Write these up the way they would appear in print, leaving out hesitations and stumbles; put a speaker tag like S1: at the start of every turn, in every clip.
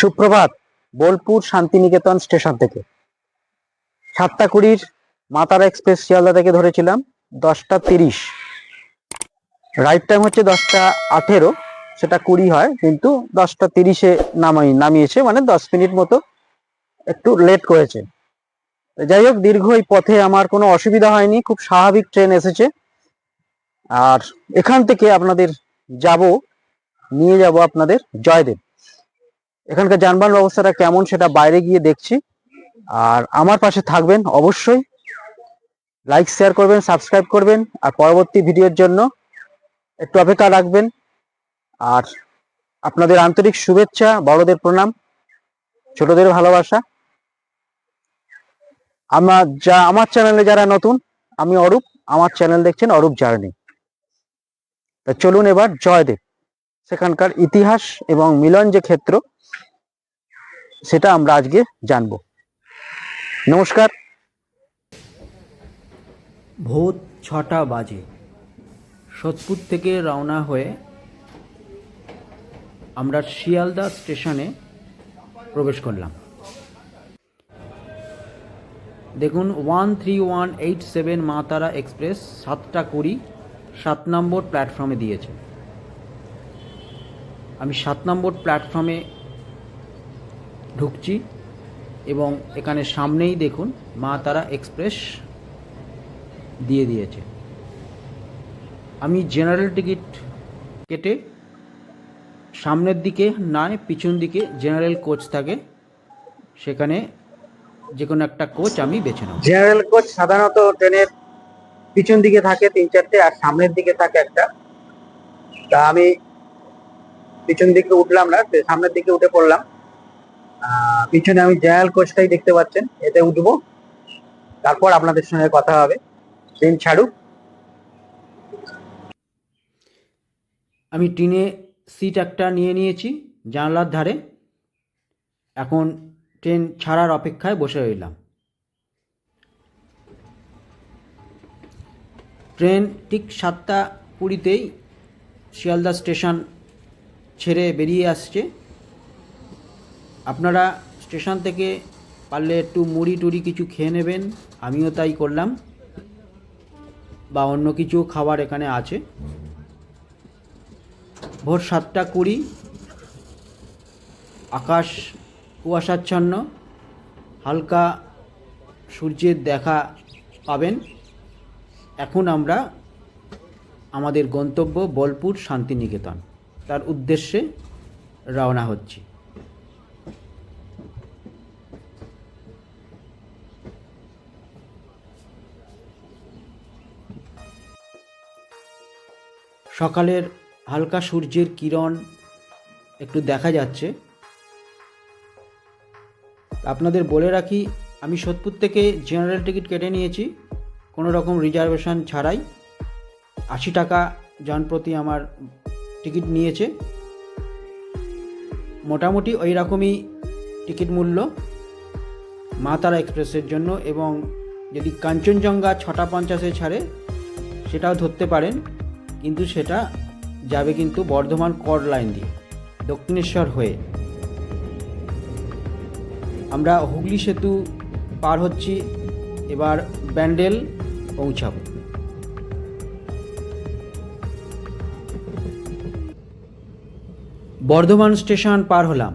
S1: সুপ্রভাত বোলপুর শান্তিনিকেতন স্টেশন থেকে 7:20 মা তারা এক্সপ্রেস শিয়ালদা থেকে ধরেছিলাম 10:30। রাইট টাইম হচ্ছে 10:18, সেটা 20 হয়, কিন্তু 10:30-এ নামিয়েছে, মানে 10 মিনিট মতো একটু লেট করেছে। যাই হোক, দীর্ঘ এই পথে আমার কোনো অসুবিধা হয়নি, খুব স্বাভাবিক ট্রেন এসেছে। আর এখান থেকে আপনাদের নিয়ে যাব আপনাদের জয়দেব। এখানকার যানবাহন ব্যবস্থাটা কেমন সেটা বাইরে গিয়ে দেখছি। আর আমার পাশে থাকবেন অবশ্যই, লাইক শেয়ার করবেন, সাবস্ক্রাইব করবেন, আর পরবর্তী ভিডিওর জন্য একটু অপেক্ষা রাখবেন। আর আপনাদের আন্তরিক শুভেচ্ছা, বড়দের প্রণাম, ছোটদের ভালোবাসা। আমার চ্যানেলে যারা নতুন, আমি অরূপ, আমার চ্যানেল দেখছেন অরূপ জার্নি। তা চলুন এবার জয়দেব, সেখানকার ইতিহাস এবং মিলন যে ক্ষেত্র, সেটা আমরা আজকে জানব। নমস্কার।
S2: ভোর 6টা বাজে সোদপুর থেকে রওনা হয়ে আমরা শিয়ালদা স্টেশনে প্রবেশ করলাম। দেখুন, 13187 মা তারা এক্সপ্রেস 7:20 7 নম্বর প্ল্যাটফর্মে দিয়েছে। আমি 7 নম্বর প্ল্যাটফর্মে ঢুকছি এবং এখানে সামনেই দেখুন মা তারা এক্সপ্রেস দিয়ে দিয়েছে। আমি জেনারেল টিকিট কেটে সামনের দিকে নয়, পিছন দিকে জেনারেল কোচ থাকে, সেখানে যে কোনো একটা কোচ আমি বেছে নেব।
S1: জেনারেল কোচ সাধারণত ট্রেনের পিছন দিকে থাকে 3-4টে, আর সামনের দিকে থাকে একটা। তা আমি পিছন দিকে উঠলাম না, সামনের দিকে উঠে পড়লাম। পিছনে আমি জেনারেল কোচটাই দেখতে পাচ্ছেন, এতে উঠবো, তারপর আপনাদের সঙ্গে কথা হবে। ট্রেন ছাড়ুক।
S2: আমি ট্রেনে সিট একটা নিয়ে নিয়েছি জানলার ধারে। এখন ট্রেন ছাড়ার অপেক্ষায় বসে রইলাম। ট্রেন ঠিক 7:20-তেই শিয়ালদা স্টেশন ছেড়ে বেরিয়ে আসছে। আপনারা স্টেশন থেকে পারলে একটু মুড়ি টুড়ি কিছু খেয়ে নেবেন, আমিও তাই করলাম, বা অন্য কিছু খাবার এখানে আছে। ভোর 7:20, আকাশ কুয়াশাচ্ছন্ন, হালকা সূর্যের দেখা পাবেন। এখন আমরা আমাদের গন্তব্য বোলপুর শান্তিনিকেতন, তার উদ্দেশ্যে রওনা হচ্ছি। সকালের হালকা সূর্যের কিরণ একটু দেখা যাচ্ছে। আপনাদের বলে রাখি, আমি সোদপুর থেকে জেনারেল টিকিট কেটে নিয়েছি, কোনো রকম রিজার্ভেশন ছাড়াই। 80 টাকা জনপ্রতি আমার টিকিট নিয়েছে। মোটামুটি ওই রকমই টিকিট মূল্য মা তারা এক্সপ্রেসের জন্য। এবং যদি কাঞ্চনজঙ্ঘা 6:50-এ ছাড়ে সেটাও ধরতে পারেন, কিন্তু সেটা যাবে কিন্তু বর্ধমান কর লাইন দিয়ে দক্ষিণেশ্বর হয়ে। আমরা হুগলি সেতু পার হচ্ছি, এবার ব্যান্ডেল পৌঁছাব। বর্ধমান স্টেশন পার হলাম।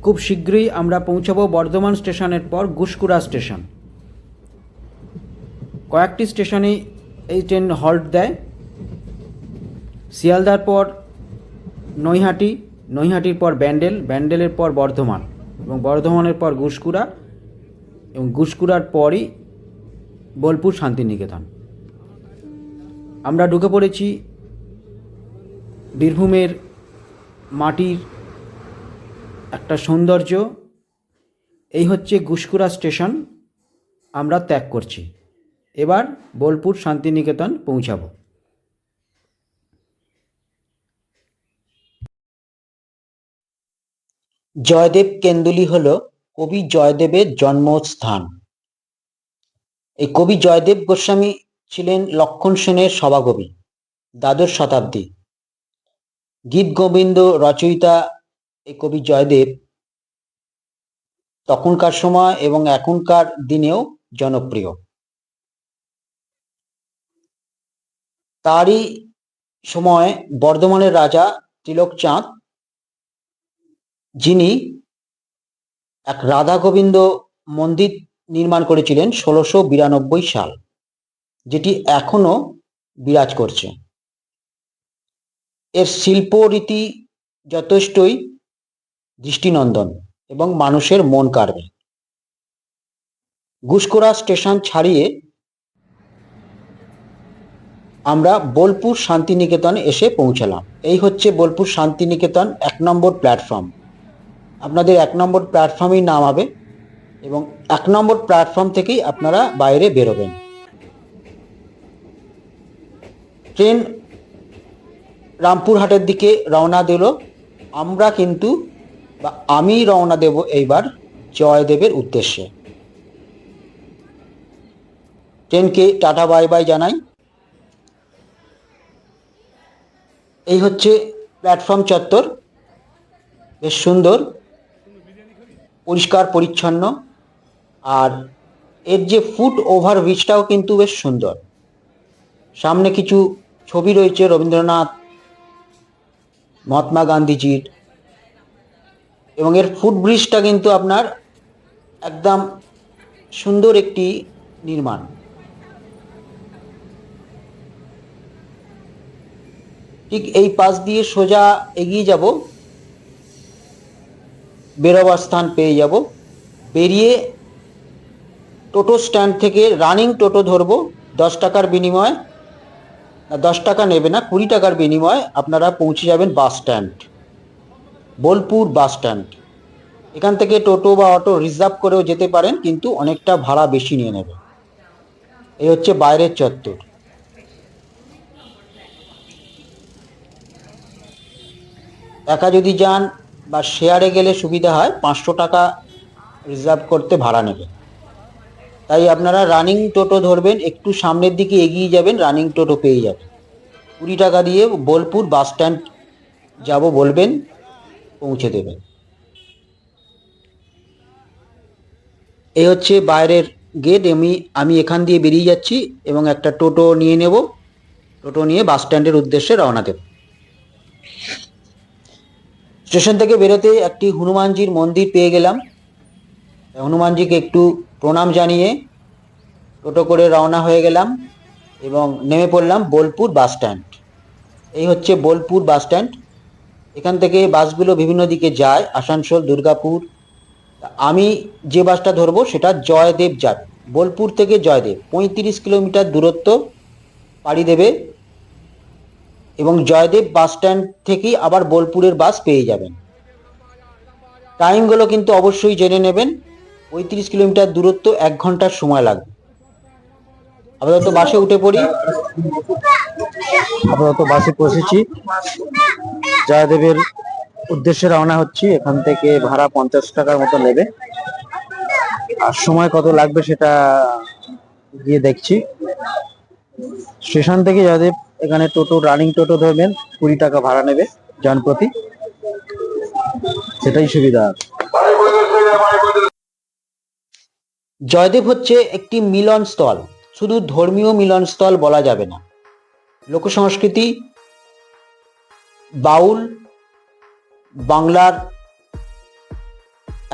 S2: খুব শীঘ্রই আমরা পৌঁছাবো বর্ধমান স্টেশনের পর ঘুষকুড়া স্টেশন। কয়েকটি স্টেশনে এই ট্রেন হল্ট দেয়। শিয়ালদার পর নৈহাটি, নৈহাটির পর ব্যান্ডেল, ব্যান্ডেলের পর বর্ধমান, এবং বর্ধমানের পর ঘুষকুড়া, এবং ঘুষকুড়ার পরই বোলপুর শান্তিনিকেতন। আমরা ঢুকে পড়েছি বীরভূমের মাটির একটা সৌন্দর্য। এই হচ্ছে ঘুষকুড়া স্টেশন, আমরা ত্যাগ করছি। এবার বোলপুর শান্তিনিকেতন পৌঁছাবো।
S1: জয়দেব কেন্দুলি হলো কবি জয়দেবের জন্মস্থান। এই কবি জয়দেব গোস্বামী ছিলেন লক্ষণ সেনের সভাকবি, দ্বাদশ শতাব্দী। গীত গোবিন্দ রচয়িতা এই কবি জয়দেব তখনকার সময় এবং এখনকার দিনেও জনপ্রিয়। তারই সময় বর্ধমানের রাজা তিলকচাঁদ, যিনি এক রাধা গোবিন্দ মন্দির নির্মাণ করেছিলেন 1692 সাল, যেটি এখনো বিরাজ করছে। এর শিল্পরীতি যথেষ্টই দৃষ্টিনন্দন এবং মানুষের মন কাড়বে। গুসকরা স্টেশন ছাড়িয়ে আমরা বোলপুর শান্তিনিকেতন এসে পৌঁছালাম। এই হচ্ছে বোলপুর শান্তিনিকেতন 1 নম্বর প্ল্যাটফর্ম। আপনাদের 1 নম্বর প্ল্যাটফর্মেই নামাবে এবং 1 নম্বর প্ল্যাটফর্ম থেকেই আপনারা বাইরে বেরোবেন। ট্রেন রামপুরহাটের দিকে রওনা দিল। আমি রওনা দেব এইবার জয়দেবের উদ্দেশ্যে। ট্রেনকে টাটা বাই বাই জানাই। এই হচ্ছে প্ল্যাটফর্ম চত্বর, বেশ সুন্দর, পরিষ্কার পরিচ্ছন্ন, আর এর যে ফুট ওভার ব্রিজটাও কিন্তু বেশ সুন্দর। সামনে কিছু ছবি রয়েছে রবীন্দ্রনাথ, মহাত্মা গান্ধীজির, এবং এর ফুট ব্রিজটা কিন্তু আপনার একদম সুন্দর একটি নির্মাণ। ঠিক এই পাশ দিয়ে সোজা এগিয়ে যাব, বেরোবার স্থান পেয়ে যাব। বেরিয়ে টোটো স্ট্যান্ড থেকে রানিং টোটো ধরবো। 10 টাকার বিনিময়ে, 10 টাকা নেবে না, 20 টাকার বিনিময়ে আপনারা পৌঁছে যাবেন bus stand, Bolpur bus stand. এখান থেকে টোটো বা অটো রিজার্ভ করেও যেতে পারেন, কিন্তু অনেকটা ভাড়া বেশি নিয়ে নেবে। এই হচ্ছে বাইরের চত্বর। একা যদি যান বা শেয়ারে গেলে সুবিধা হয়, 500 টাকা রিজার্ভ করতে ভাড়া নেবে। তাই আপনারা রানিং টোটো ধরবেন, একটু সামনের দিকে এগিয়ে যাবেন, রানিং টোটো পেয়ে যাবেন। 20 টাকা দিয়ে বোলপুর বাস স্ট্যান্ড যাব বলবেন, পৌঁছে দেবেন। এই হচ্ছে বাইরের গেট। আমি এখান দিয়ে বেরিয়ে যাচ্ছি এবং একটা টোটো নিয়ে নেব। টোটো নিয়ে বাস স্ট্যান্ডের উদ্দেশ্যে রওনা দেব। স্টেশন থেকে বেরোতে একটি হনুমানজির মন্দির পেয়ে গেলাম। হনুমানজিকে একটু প্রণাম জানিয়ে টোটো করে রওনা হয়ে গেলাম এবং নেমে পড়লাম বোলপুর বাস স্ট্যান্ড। এই হচ্ছে বোলপুর বাস স্ট্যান্ড। এখান থেকে বাসগুলো বিভিন্ন দিকে যায়, আসানসোল, দুর্গাপুর। আমি যে বাসটা ধরবো সেটা জয়দেব যাবে, বোলপুর থেকে জয়দেব। 35 কিলোমিটার দূরত্ব পাড়ি দেবে এবং জয়দেব বাস স্ট্যান্ড থেকেই আবার বোলপুরের বাস পেয়ে যাবেন। টাইমগুলো কিন্তু অবশ্যই জেনে নেবেন। 35 কিলোমিটার দূরত্ব, 1 ঘন্টার সময় লাগবে। আপাতত বাসে উঠে পড়ি। আপাতত বাসে বসেছি, জয়দেবের উদ্দেশ্যে রওনা হচ্ছি। এখান থেকে ভাড়া 50 টাকার মতো নেবে, আর সময় কত লাগবে সেটা গিয়ে দেখছি। স্টেশন থেকে জয়দেব, এখানে টোটো, রানিং টোটো ধরবেন, 20 টাকা ভাড়া নেবে জনপ্রতি, সেটাই সুবিধা। জয়দেব হচ্ছে একটি মিলন স্থল, শুধু ধর্মীয় মিলন স্থল বলা যাবে না। লোকসংস্কৃতি, বাউল, বাংলার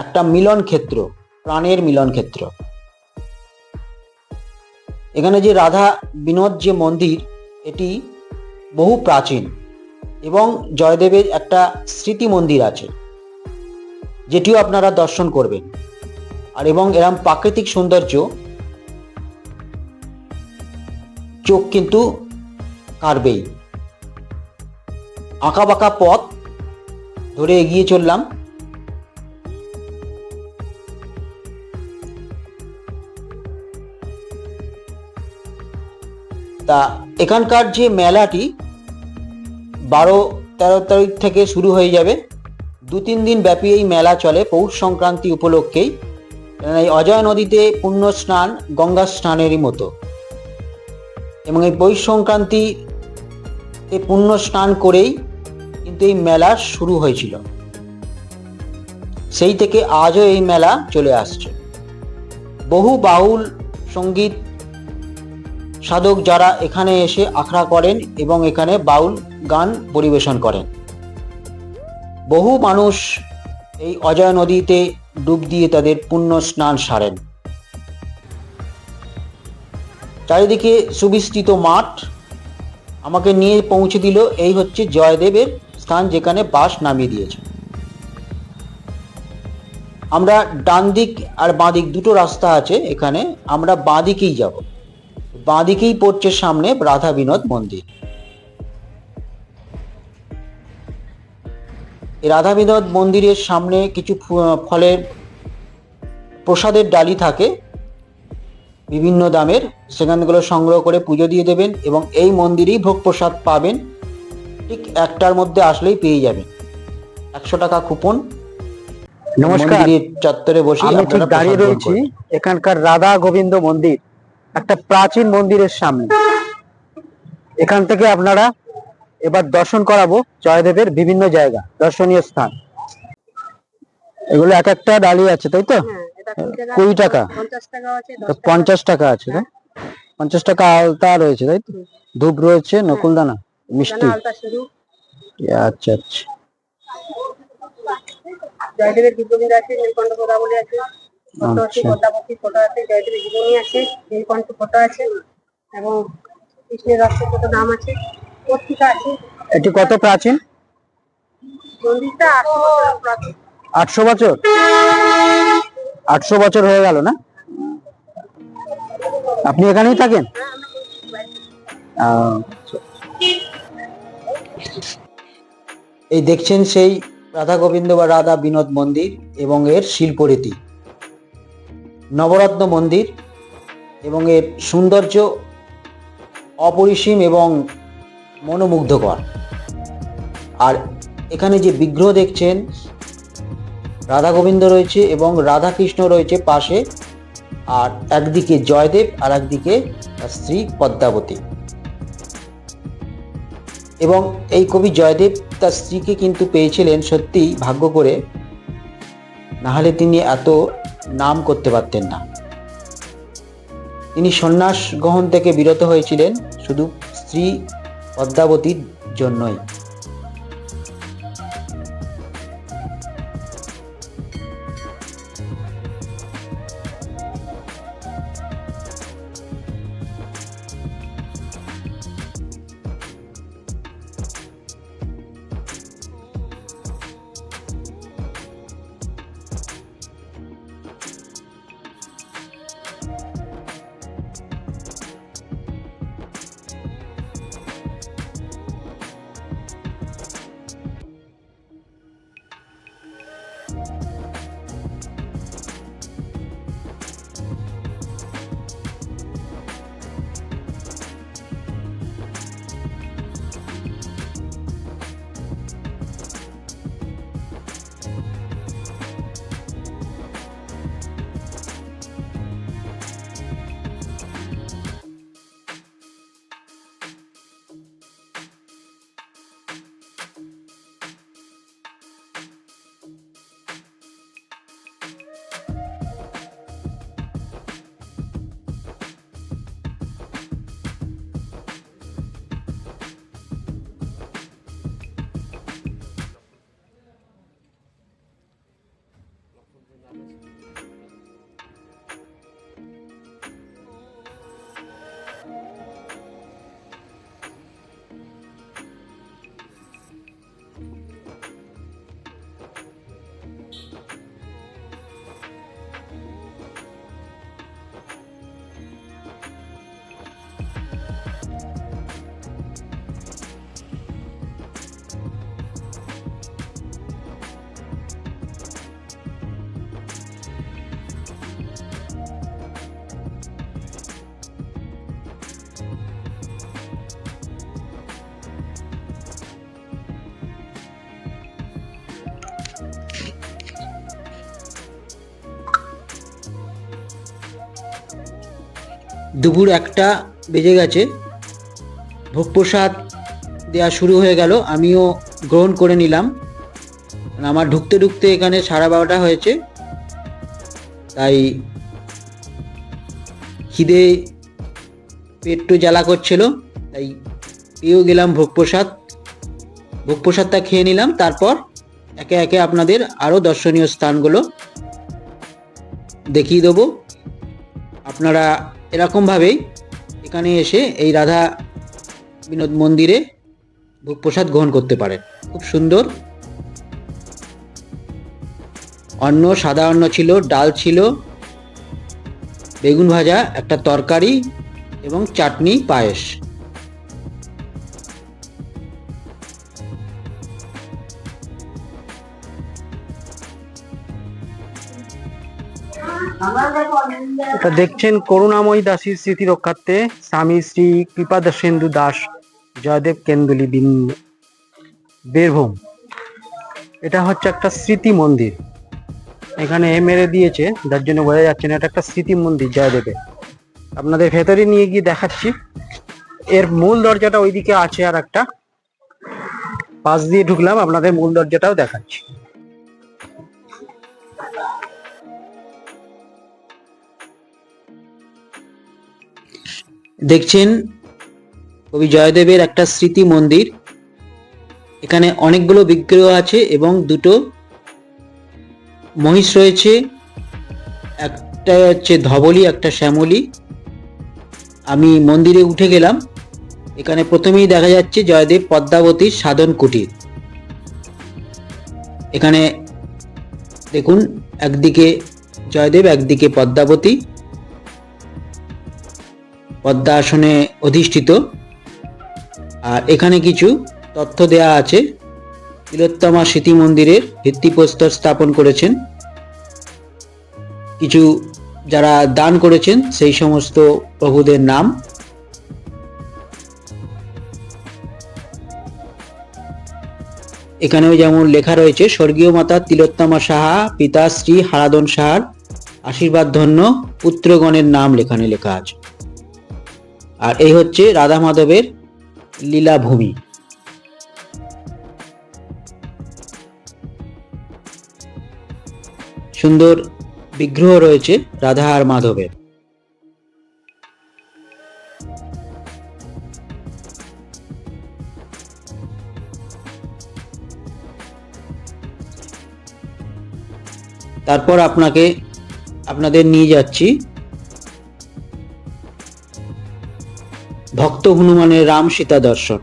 S1: একটা মিলন ক্ষেত্র, প্রাণের মিলন ক্ষেত্র। এখানে যে রাধা বিনোদ যে মন্দির, এটি বহু প্রাচীন এবং জয়দেবের একটা স্মৃতি মন্দির আছে, যেটিও আপনারা দর্শন করবেন। আর এবং এরম প্রাকৃতিক সৌন্দর্য চোখ কিন্তু কাড়বেই। আঁকা বাঁকা পথ ধরে এগিয়ে চললাম। তা এখানকার যে মেলাটি 12-13 তারিখ থেকে শুরু হয়ে যাবে। 2-3 দিন ব্যাপী এই মেলা চলে পৌষ সংক্রান্তি উপলক্ষেই। এই অজয় নদীতে পুণ্য স্নান গঙ্গা স্নানেরই মতো, এবং এই পৌষ সংক্রান্তিতে পুণ্য স্নান করেই কিন্তু এই মেলা শুরু হয়েছিল।
S2: সেই থেকে আজও এই মেলা চলে আসছে। বহু বাউল সঙ্গীত সাধক যারা এখানে এসে আখড়া করেন এবং এখানে বাউল গান পরিবেশন করেন। বহু মানুষ এই অজয় নদীতে ডুব দিয়ে তাদের পুণ্য স্নান সারেন। চারিদিকে সুবিস্তৃত মাঠ আমাকে নিয়ে পৌঁছে দিল, এই হচ্ছে জয়দেবের স্থান যেখানে বাস নামিয়ে দিয়েছে। আমরা ডান দিক আর বাঁ দিক দুটো রাস্তা আছে এখানে, আমরা বাঁ দিকেই যাব। বাঁ দিকেই পড়ছে সামনে রাধা বিনোদ মন্দির। এই রাধা বিনোদ মন্দিরের সামনে কিছু ফলের প্রসাদের ডালি থাকে বিভিন্ন দামের, সেখানগুলো সংগ্রহ করে পুজো দিয়ে দেবেন এবং এই মন্দিরেই ভোগ প্রসাদ পাবেন। ঠিক 1টার মধ্যে আসলেই পেয়ে যাবেন। 100 টাকা কুপন।
S1: নমস্কার,
S2: মন্দিরের চত্বরে বসে
S1: আমি ঠিক দাঁড়িয়ে রয়েছি এখানকার রাধা গোবিন্দ মন্দির, একটা প্রাচীন মন্দিরের সামনে। এখান থেকে আপনারা এবার দর্শন করাবো জয়দেবের বিভিন্ন জায়গা, দর্শনীয় স্থান। এগুলো এক একটা ডালি আছে তাই তো? 20 টাকা, 50 টাকা আছে তো? 50 টাকা আলতা রয়েছে তাই তো? ধূপ রয়েছে, নকুলদানা, মিষ্টি। আচ্ছা আচ্ছা।
S3: জয়দেবের বিদ্যুৎ আছে, নীলকণ্ঠ পদাবলী আছে, ফটো আছে, পদ্মাবতী ফটো আছে, জয়দেবের জীবনী আছে, নীলকণ্ঠ ফটো আছে এবং কৃষ্ণের রাষ্ট্রগত নাম আছে, পত্রিকা আছে।
S1: এটি কত প্রাচীন?
S3: মন্দিরটা 800 বছর প্রাচীন।
S1: 800 বছর? 800 বছর হয়ে গেল না? আপনি এখানেই থাকেন?
S2: এই দেখছেন সেই রাধা গোবিন্দ বা রাধা বিনোদ মন্দির এবং এর শিল্পরীতি, নবরত্ন মন্দির এবং এর সৌন্দর্য অপরিসীম এবং মনোমুগ্ধকর। আর এখানে যে বিগ্রহ দেখছেন, রাধা গোবিন্দ রয়েছে এবং রাধা কৃষ্ণ রয়েছে পাশে, আর একদিকে জয়দেব আর একদিকে তার স্ত্রী পদ্মাবতী। এবং এই কবি জয়দেব তার স্ত্রীকে কিন্তু পেয়েছিলেন সত্যিই ভাগ্য করে, নাহলে তিনি এত নাম করতে পারতেন না। তিনি সন্ন্যাস গ্রহণ থেকে বিরত হয়েছিলেন শুধু স্ত্রী পদ্মাবতীর জন্যই। দুপুর 1টা বেজে গেছে, ভোগ প্রসাদ দেওয়া শুরু হয়ে গেল, আমিও গ্রহণ করে নিলাম। আমার ঢুকতে ঢুকতে এখানে 12:30 হয়েছে, তাই খিদে পেটটু জ্বালা করছিল, তাই পেয়েও গেলাম ভোগপ্রসাদটা খেয়ে নিলাম। তারপর একে একে আপনাদের আরও দর্শনীয় স্থানগুলো দেখিয়ে দেবো। আপনারা এরকমভাবেই এখানে এসে এই রাধা বিনোদ মন্দিরে ভোগপ্রসাদ গ্রহণ করতে পারেন। খুব সুন্দর অন্ন, সাদা অন্ন ছিল, ডাল ছিল, বেগুন ভাজা, একটা তরকারি এবং চাটনি, পায়েস।
S1: এটা দেখছেন করুণাময়ী দাসীর স্মৃতি রক্ষার্থে স্বামী শ্রী কৃপাদাসেন্দু দাস জয়দেব কেন্দুলি বীরভূম। এটা হচ্ছে একটা স্মৃতি মন্দির, এখানে মেরে দিয়েছে যার জন্য বোঝা যাচ্ছে না এটা একটা স্মৃতি মন্দির জয়দেবের। আপনাদের ভেতরে নিয়ে গিয়ে দেখাচ্ছি। এর মূল দরজাটা ওইদিকে আছে, আর একটা পাশ দিয়ে ঢুকলাম, আপনাদের মূল দরজাটাও দেখাচ্ছি।
S2: দেখছেন কবি জয়দেবের একটা স্মৃতি মন্দির। এখানে অনেকগুলো বিগ্রহ আছে এবং দুটো মহিষ রয়েছে, একটা হচ্ছে ধবলি, একটা শ্যামলী। আমি মন্দিরে উঠে গেলাম। এখানে প্রথমেই দেখা যাচ্ছে জয়দেব পদ্মাবতীর সাধন কুটির। এখানে দেখুন, একদিকে জয়দেব, একদিকে পদ্মাবতী, পদ্মা আসনে অধিষ্ঠিত। আর এখানে কিছু তথ্য দেয়া আছে। তিলোত্তমা স্মৃতি মন্দিরের ভিত্তিপ্রস্তর স্থাপন করেছেন কিছু যারা দান করেছেন সেই সমস্ত প্রভুদের নাম। এখানেও যেমন লেখা রয়েছে, স্বর্গীয় মাতা তিলোত্তমা সাহা, পিতা শ্রী হারাধন সাহার আশীর্বাদ ধন্য পুত্রগণের নাম এখানে লেখা আছে। আর এই হচ্ছে রাধা মাধবের লীলাভূমি। সুন্দর বিগ্রহ রয়েছে রাধা আর মাধবের। তারপর আপনাদের নিয়ে যাচ্ছি ভক্ত হনুমানের রাম সীতা দর্শন।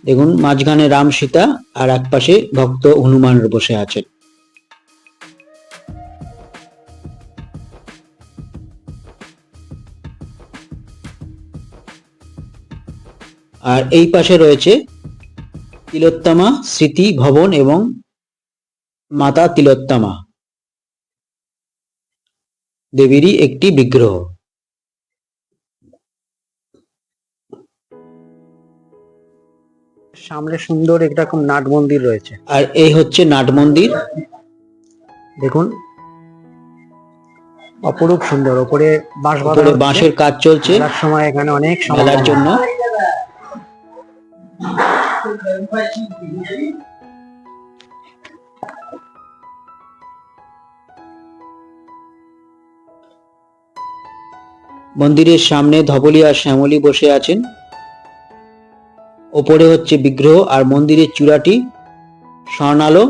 S2: দেখুন, মাঝখানে রাম সীতা আর এক পাশে ভক্ত হনুমান বসে আছেন। আর এই পাশে রয়েছে তিলোত্তমা স্মৃতি ভবন এবং মাতা তিলোত্তমা দেবীরই একটি বিগ্রহ।
S1: সামনে সুন্দর এরকম নাট মন্দির রয়েছে।
S2: আর এই হচ্ছে নাট মন্দির।
S1: দেখুন অপরূপ সুন্দর, ওপরে
S2: বাঁশের কাজ চলছে
S1: মেলার সময়, এখানে অনেক
S2: মেলার জন্য। মন্দিরের সামনে ধবলি আর শ্যামলী বসে আছেন। ওপরে হচ্ছে বিগ্রহ আর মন্দিরের চূড়াটি স্বর্ণালো।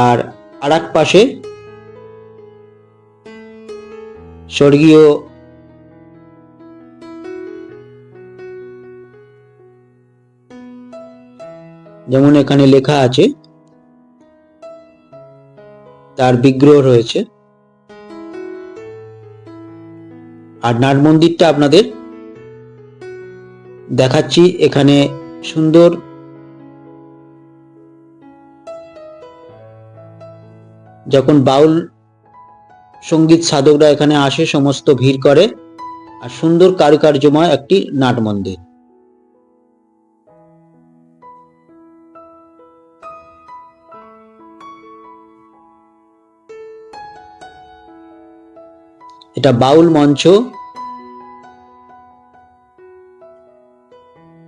S2: আর আরেক পাশে স্বর্গীয় যেমন এখানে লেখা আছে তার বিগ্রহ রয়েছে। আর নাট মন্দিরটা আপনাদের দেখাচ্ছি। এখানে সুন্দর যখন বাউল সঙ্গীত সাধকরা এখানে আসে সমস্ত ভিড় করে। আর সুন্দর কারুকার্যময় একটি নাট মন্দির। এটা বাউল মঞ্চ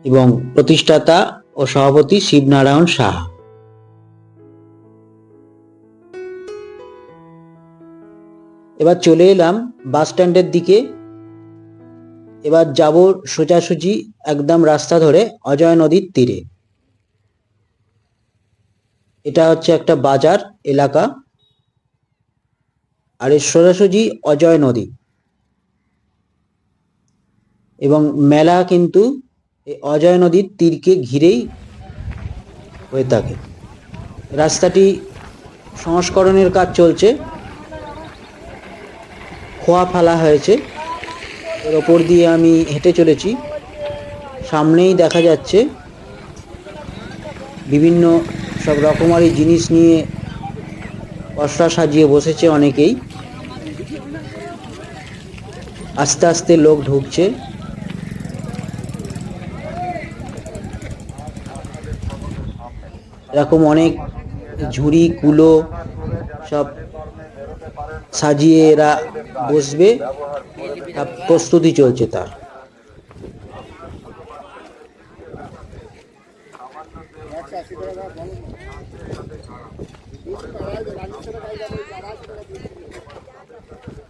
S2: এবং প্রতিষ্ঠাতা ও সভাপতি শিবনারায়ণ সাহা। এবার চলে এলাম বাস স্ট্যান্ডের দিকে। এবার যাব সোজাসুজি একদম রাস্তা ধরে অজয় নদীর তীরে। এটা হচ্ছে একটা বাজার এলাকা, আর এর সোজাসুজি অজয় নদী এবং মেলা কিন্তু এই অজয় নদীর তীরকে ঘিরেই হয়ে থাকে। রাস্তাটি সংস্করণের কাজ চলছে, খোয়া ফেলা হয়েছে, এর ওপর দিয়ে আমি হেঁটে চলেছি। সামনেই দেখা যাচ্ছে বিভিন্ন সব রকমারি জিনিস নিয়ে পসরা সাজিয়ে বসেছে অনেকেই। আস্তে আস্তে লোক ঢুকছে। এরকম অনেক ঝুড়ি কুলো সব সাজিয়ে এরা বসবে, প্রস্তুতি চলছে তার।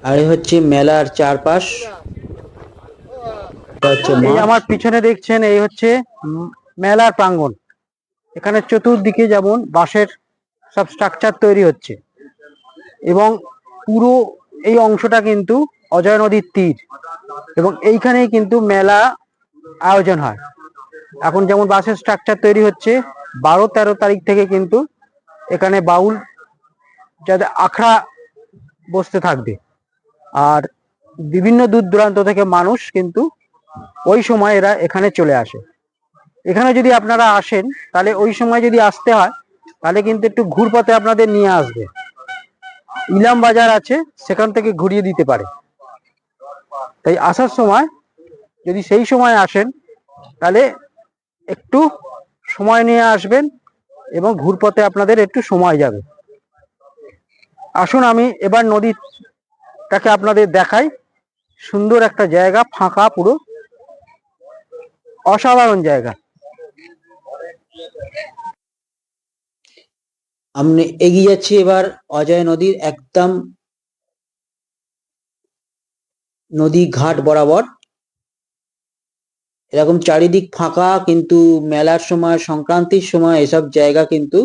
S2: আর হচ্ছে মেলার চারপাশ।
S1: এই আমার পিছনে দেখছেন এই হচ্ছে মেলার প্রাঙ্গণ। এখানে চতুর্দিকে যেমন বাঁশের সব স্ট্রাকচার তৈরি হচ্ছে এবং পুরো এই অংশটা কিন্তু অজয় নদীর তীর এবং এইখানেই কিন্তু মেলা আয়োজন হয়। এখন যেমন বাঁশের স্ট্রাকচার তৈরি হচ্ছে, 12-13 তারিখ থেকে কিন্তু এখানে বাউল যাদের আখড়া বসতে থাকবে, আর বিভিন্ন দূর দূরান্ত থেকে মানুষ কিন্তু ওই সময় এরা এখানে চলে আসে। এখানে যদি আপনারা আসেন তাহলে ওই সময় যদি আসতে হয় তাহলে কিন্তু একটু ঘুরপথে আপনাদের নিয়ে আসবে। ইলাম বাজার আছে, সেখান থেকে ঘুরিয়ে দিতে পারে। তাই আসার সময় যদি সেই সময় আসেন তাহলে একটু সময় নিয়ে আসবেন এবং ঘুরপথে আপনাদের একটু সময় যাবে। আসুন আমি এবার নদীটাকে আপনাদের দেখাই। সুন্দর একটা জায়গা, ফাঁকা, পুরো অসাধারণ জায়গা।
S2: আমি এগিয়ে যাচ্ছি এবার অজয় নদীর একদম নদী ঘাট বরাবর। এরকম চারিদিক ফাঁকা, কিন্তু মেলার সময়, সংক্রান্তির সময় এসব জায়গা কিন্তু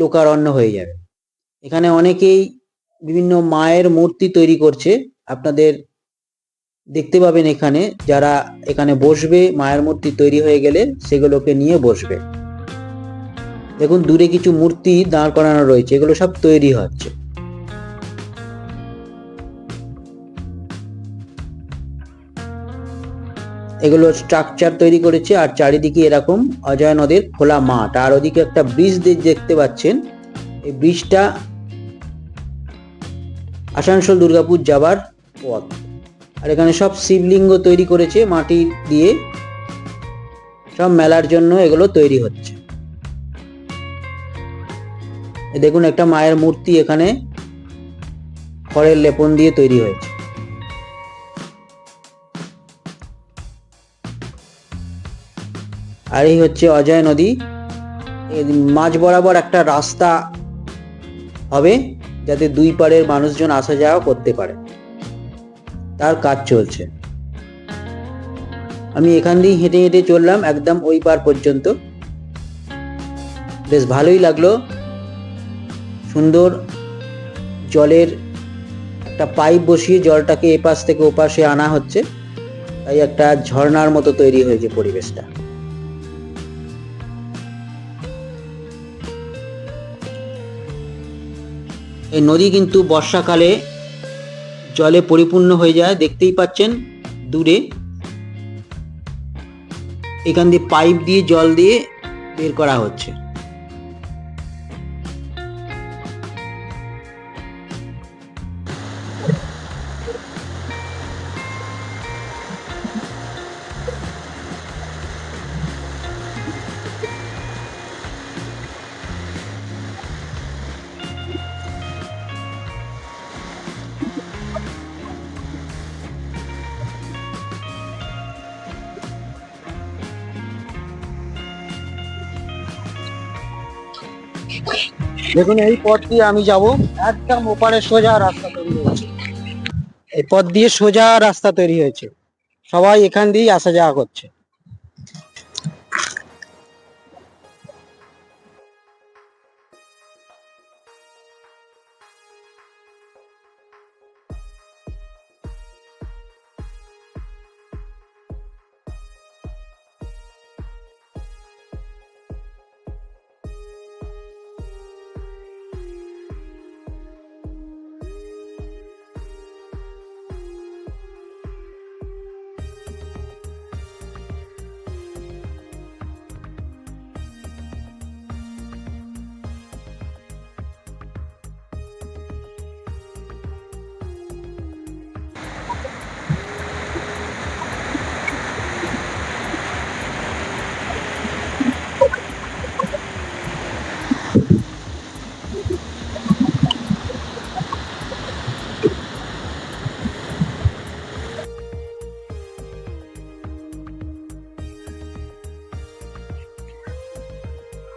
S2: লোকারণ্য হয়ে যাবে। এখানে অনেকেই বিভিন্ন মায়ের মূর্তি তৈরি করছে, আপনাদের দেখতে পাবেন এখানে। যারা এখানে বসবে, মায়ের মূর্তি তৈরি হয়ে গেলে সেগুলোকে নিয়ে বসবে। দেখুন দূরে কিছু মূর্তি দাঁড় করানো রয়েছে, এগুলো সব তৈরি হচ্ছে। এগুলো স্ট্রাকচার তৈরি করেছে, আর চারিদিকে এরকম অজয় নদীর খোলা মাঠ, আর ওদিকে একটা ব্রিজ দেখতে পাচ্ছেন। এই ব্রিজটা আসানসোল দুর্গাপুর যাবার পথ। আর এখানে সব শিবলিঙ্গ তৈরি করেছে মাটি দিয়ে, সব মেলার জন্য এগুলো তৈরি হচ্ছে। দেখুন একটা মায়ের মূর্তি এখানে খড়ের লেপন দিয়ে তৈরি হয়েছে। আর এই হচ্ছে অজয় নদী। মাঝ বরাবর একটা রাস্তা হবে যাতে দুই পাড়ের মানুষজন আসা যাওয়া করতে পারে, তার কাজ চলছে। আমি এখান দিয়ে হেঁটে হেঁটে চললাম একদম ওই পার পর্যন্ত। বেশ ভালোই লাগলো। সুন্দর জলের একটা পাইপ বসিয়ে জলটাকে এপাশ থেকে ওপাশে আনা হচ্ছে, তাই একটা ঝর্ণার মতো তৈরি হয়েছে পরিবেশটা। এই নদী কিন্তু বর্ষাকালে জলে পরিপূর্ণ হয়ে যায়, দেখতেই পাচ্ছেন দূরে। এখান দিয়ে পাইপ দিয়ে জল দিয়ে বের করা হচ্ছে।
S1: দেখুন এই পথ দিয়ে আমি যাব, একদম ওপারে সোজা রাস্তা তৈরি হয়েছে। এই পথ দিয়ে সোজা রাস্তা তৈরি হয়েছে, সবাই এখান দিয়েই আসা যাওয়া করছে।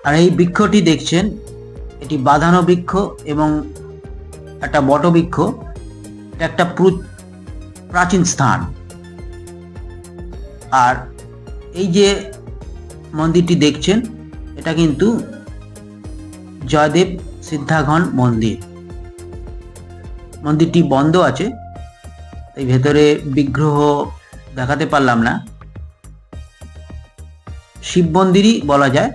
S2: আর এই বৃক্ষটি দেখছেন, এটি বাঁধানো বৃক্ষ এবং একটা বটবৃক্ষ। এটা একটা প্রাচীন স্থান। আর এই যে মন্দিরটি দেখছেন, এটা কিন্তু জয়দেব সিদ্ধাগণ মন্দির। মন্দিরটি বন্ধ আছে, এই ভেতরে বিগ্রহ দেখাতে পারলাম না। শিব মন্দিরই বলা যায়।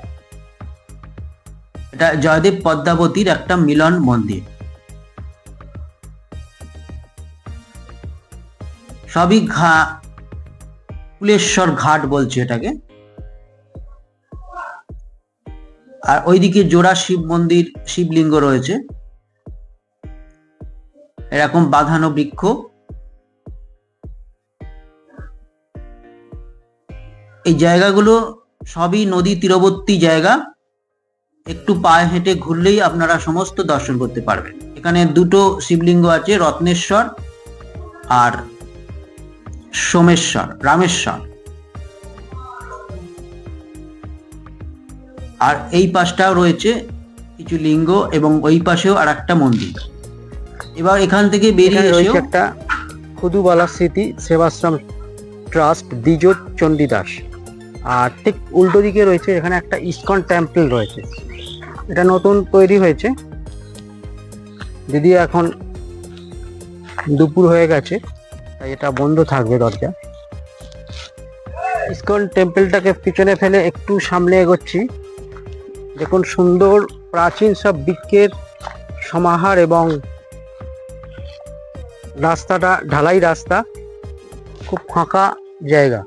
S2: এটা জয়দেব পদ্মাবতীর একটা মিলন মন্দির। সবই কুলেশ্বর ঘাট বলছে এটাকে। আর ওইদিকে জোড়া শিব মন্দির, শিবলিঙ্গ রয়েছে, এরকম বাঁধানো বৃক্ষ। এই জায়গাগুলো সবই নদী তীরবর্তী জায়গা। একটু পায়ে হেঁটে ঘুরলেই আপনারা সমস্ত দর্শন করতে পারবেন। এখানে দুটো শিবলিঙ্গ আছে, রত্নেশ্বর আর সোমেশ্বর, রামেশ্বর। আর এই পাশটাও রয়েছে কিছু লিঙ্গ এবং ওই পাশেও আর একটা মন্দির। এবার এখান থেকে বেরিয়ে
S1: রয়েছে একটা খুদুবালা স্মৃতি সেবাশ্রম ট্রাস্ট, দ্বিজ চণ্ডীদাস। আর ঠিক উল্টো দিকে রয়েছে এখানে একটা ইসকন টেম্পল রয়েছে। এটা নতুন তৈরি হয়েছে, যদিও এখন দুপুর হয়ে গেছে তাই এটা বন্ধ থাকবে দরজা। ইসকন টেম্পলটাকে পিছনে ফেলে একটু সামনে এগোচ্ছি। দেখুন সুন্দর প্রাচীন সব বৃক্ষের সমাহার এবং রাস্তাটা ঢালাই রাস্তা, খুব ফাঁকা জায়গা।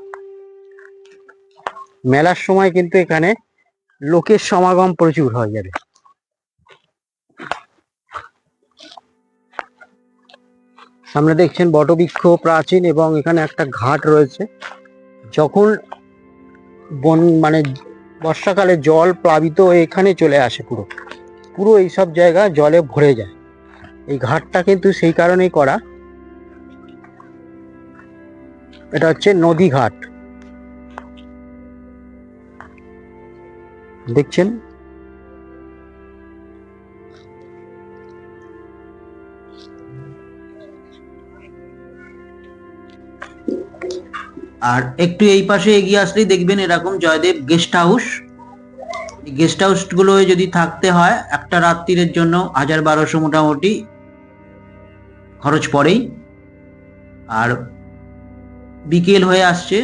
S1: মেলার সময় কিন্তু এখানে লোকের সমাগম প্রচুর হয়ে যাবে। সামনে দেখছেন বটবৃক্ষ প্রাচীন, এবং এখানে একটা ঘাট রয়েছে। যখন বর্ষাকালে জল প্লাবিত হয়ে এখানে চলে আসে, পুরো এইসব জায়গা জলে ভরে যায়। এই ঘাটটা কিন্তু সেই কারণেই করা। এটা হচ্ছে নদী ঘাট, দেখছেন।
S2: আর একটু এই পাশে এগিয়ে আসলেই দেখবেন এরকম জয়দেব গেস্ট হাউস। এই গেস্ট হাউস গুলো যদি থাকতে হয়, একটা রাত্রির জন্য 1000-1200 মোটামুটি খরচ পড়েই। আর বিকেল হয়ে আসছে,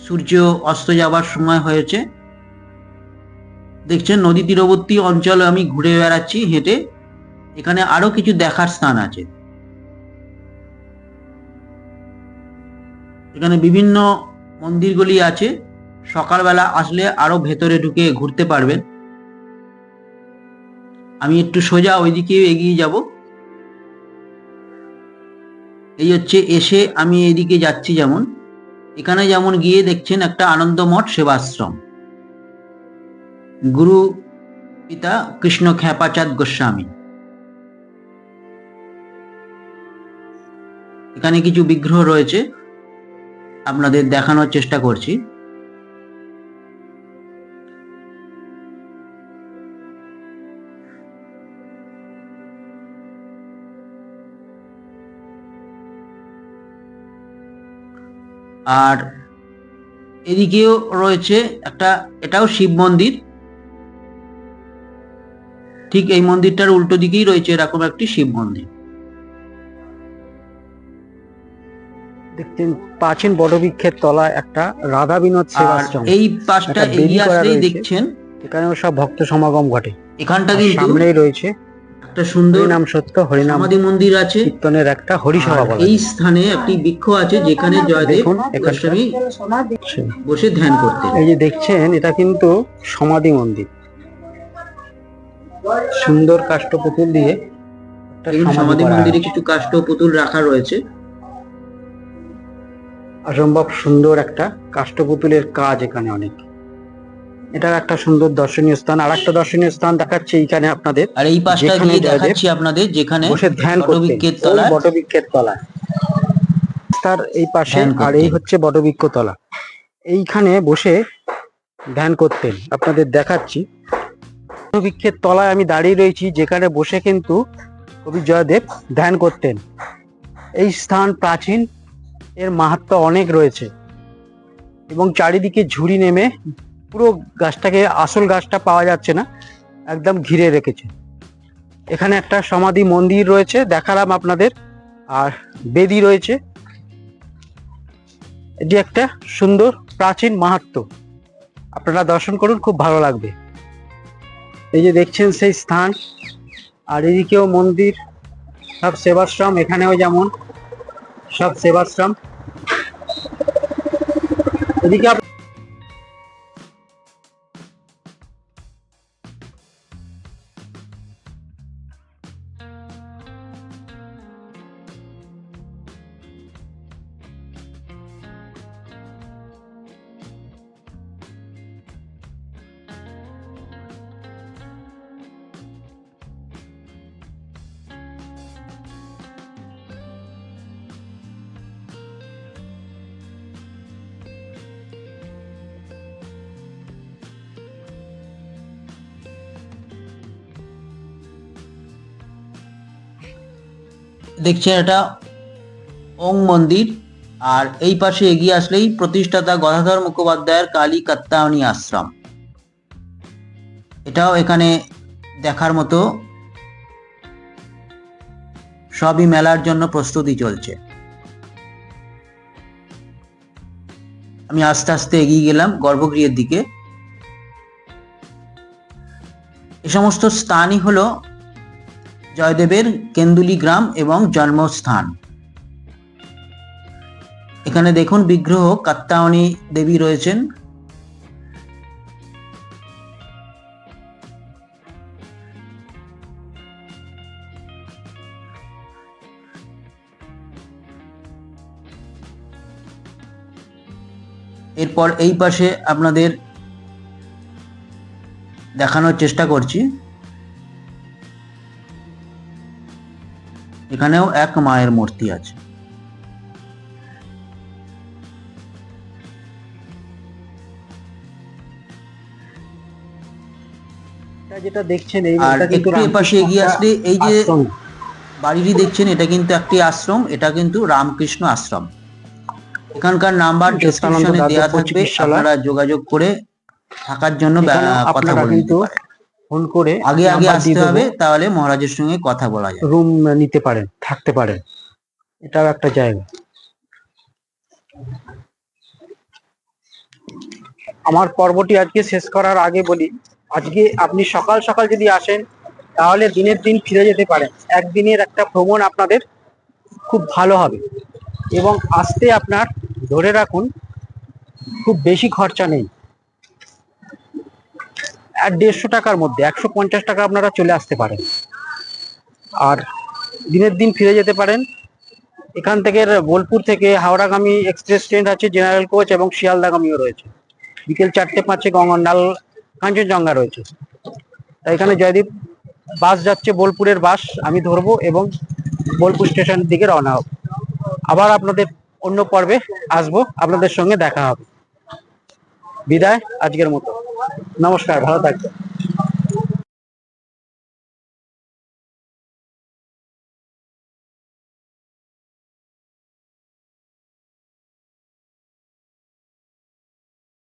S2: সূর্য অস্ত যাবার সময় হয়েছে। দেখছেন নদী তীরবর্তী অঞ্চলে আমি ঘুরে বেড়াচ্ছি হেঁটে। এখানে আরো কিছু দেখার স্থান আছে। এখানে বিভিন্ন মন্দিরগুলি আছে। সকালবেলা আসলে আরো ভেতরে ঢুকে ঘুরতে পারবেন। আমি একটু সোজা ওইদিকে এগিয়ে যাব। এই হচ্ছে এসে আমি এইদিকে যাচ্ছি। যেমন এখানে যেমন গিয়ে দেখছেন একটা আনন্দমঠ সেবাশ্রম, গুরু পিতা কৃষ্ণ খেপাচাঁদ গোস্বামী। এখানে কিছু বিগ্রহ রয়েছে, আপনাদের দেখানোর চেষ্টা করছি। আর এদিকেও রয়েছে একটা, এটাও শিব মন্দির। ঠিক এই মন্দিরটার উল্টো দিকেই রয়েছে এরকম একটি শিব মন্দির।
S1: দেখছেন প্রাচীন বটবৃক্ষের তলায় একটা রাধা বিনোদ
S2: আর
S1: সেবাশ্রম,
S2: এই পাশটা
S1: একটা বেদি
S2: এগিয়ে
S1: করা
S2: আসলেই
S1: রয়েছে।
S2: দেখছেন
S1: এখানেও সব ভক্ত সমাগম ঘটে।
S2: এখানটা
S1: আর
S2: কিন্তু
S1: সামনেই রয়েছে
S2: একটা সুন্দর
S1: হরিনাম সত্য হরিনাম
S2: সমাধি মন্দির আছে।
S1: কীর্তনের একটা হরিসভা
S2: আর
S1: বলা
S2: এই
S1: যায়।
S2: স্থানে একটি বৃক্ষ আছে যেখানে জয়দেব
S1: দেখুন এখানকার
S2: গোস্বামী বসে ধ্যান করতেন।
S1: এই যে দেখছেন এটা কিন্তু সমাধি মন্দির, সুন্দর কাষ্ঠ পুতুল দিয়ে একটা
S2: দেখুন
S1: সমাধি
S2: সমাধি
S1: করা
S2: মন্দিরে
S1: আছে।
S2: কিছু কাষ্ঠ পুতুল রাখা রয়েছে।
S1: অসম্ভব সুন্দর একটা কাষ্ঠ পুতুলের কাজ এখানে অনেক। এটা একটা সুন্দর দর্শনীয় স্থান। আর একটা দর্শনীয় স্থান দেখাচ্ছে এইখানে আপনাদের,
S2: আর এই পাশটা
S1: যেখানে
S2: গিয়ে
S1: জয়দেব
S2: দেখাচ্ছি আপনাদের যেখানে
S1: বসে ধ্যান করতেন,
S2: বটবৃক্ষের
S1: ওই
S2: তলায়
S1: বটবৃক্ষের তলায়, তার এই পাশে।
S2: ধ্যান
S1: আর এই
S2: করতেন।
S1: হচ্ছে বটবৃক্ষ তলা, এইখানে বসে ধ্যান করতেন। আপনাদের দেখাচ্ছি বটবৃক্ষের তলায় আমি দাঁড়িয়ে রয়েছি, যেখানে বসে কিন্তু কবি জয়দেব ধ্যান করতেন। এই স্থান প্রাচীন, এর মাহাত্ম্য অনেক রয়েছে এবং চারিদিকে ঝুড়ি নেমে পুরো গাছটাকে, আসল গাছটা পাওয়া যাচ্ছে না, একদম ঘিরে রেখেছে। এখানে একটা সমাধি মন্দির রয়েছে দেখালাম আপনাদের, আর বেদি রয়েছে। এটি একটা সুন্দর প্রাচীন মাহাত্ম্য, আপনারা দর্শন করুন, খুব ভালো লাগবে। এই যে দেখছেন সেই স্থান, আর এদিকেও মন্দির, সব সেবাশ্রম, এখানেও যেমন সব সেবাশ্রম। এদিকে
S2: দেখছেন এটা ওং মন্দির। আর এই পাশে এগিয়ে আসলেই প্রতিষ্ঠাতা গদাধর মুখোপাধ্যায়ের কালী কাত্তায়নী আশ্রম, এটাও এখানে দেখার মতো। সবই মেলার জন্য প্রস্তুতি চলছে। আমি আস্তে আস্তে এগিয়ে গেলাম গর্ভগৃহের দিকে। এ সমস্ত স্থানই হলো জয়দেবের কেন্দুলি গ্রাম এবং জন্মস্থান। এখানে দেখুন বিগ্রহ কাত্তায়নী দেবী রয়েছেন। এরপর এই পাশে আপনাদের দেখানোর চেষ্টা করছি, এখানেও এক মায়ের মূর্তি আছে।
S1: যেটা দেখছেন
S2: আর একটু এপাশে এগিয়ে আসলে এই যে বাড়িটি দেখছেন, এটা কিন্তু একটি আশ্রম, এটা কিন্তু রামকৃষ্ণ আশ্রম। এখানকার নাম্বার ডেসক্রিপশনে দেওয়া থাকবে, আপনারা যোগাযোগ করে থাকার জন্য কথা বলে নিতে পারেন।
S1: ফোন করে
S2: আগে আসতে হবে, তাহলে মহারাজের সঙ্গে কথা বলা যায়,
S1: রুম নিতে পারেন, থাকতে পারেন। এটাও একটা জায়গা। আমার পর্বটি আজকে শেষ করার আগে বলি, আজকে আপনি সকাল সকাল যদি আসেন তাহলে দিনের দিন ফিরে যেতে পারেন। একদিনের একটা ভ্রমণ আপনাদের খুব ভালো হবে, এবং আসতে আপনার ধরে রাখুন খুব বেশি খরচা নেই। আর 150 টাকার মধ্যে 150 টাকা আপনারা চলে আসতে পারেন, আর দিনের দিন ফিরে যেতে পারেন। এখান থেকে বোলপুর থেকে হাওড়াগামী এক্সপ্রেস ট্রেন আছে, জেনারেল কোচ, এবং শিয়ালদাগামীও রয়েছে। বিকেল 4:05 গঙ্গানাল কাঞ্চনজঙ্ঘা রয়েছে। তাই এখানে জয়দীপ বাস যাচ্ছে, বোলপুরের বাস আমি ধরবো এবং বোলপুর স্টেশনের দিকে রওনা হব। আবার আপনাদের অন্য পর্বে আসবো, আপনাদের সঙ্গে দেখা হবে। বিদায় আজকের মতো, নমস্কার, ভালো থাকবেন।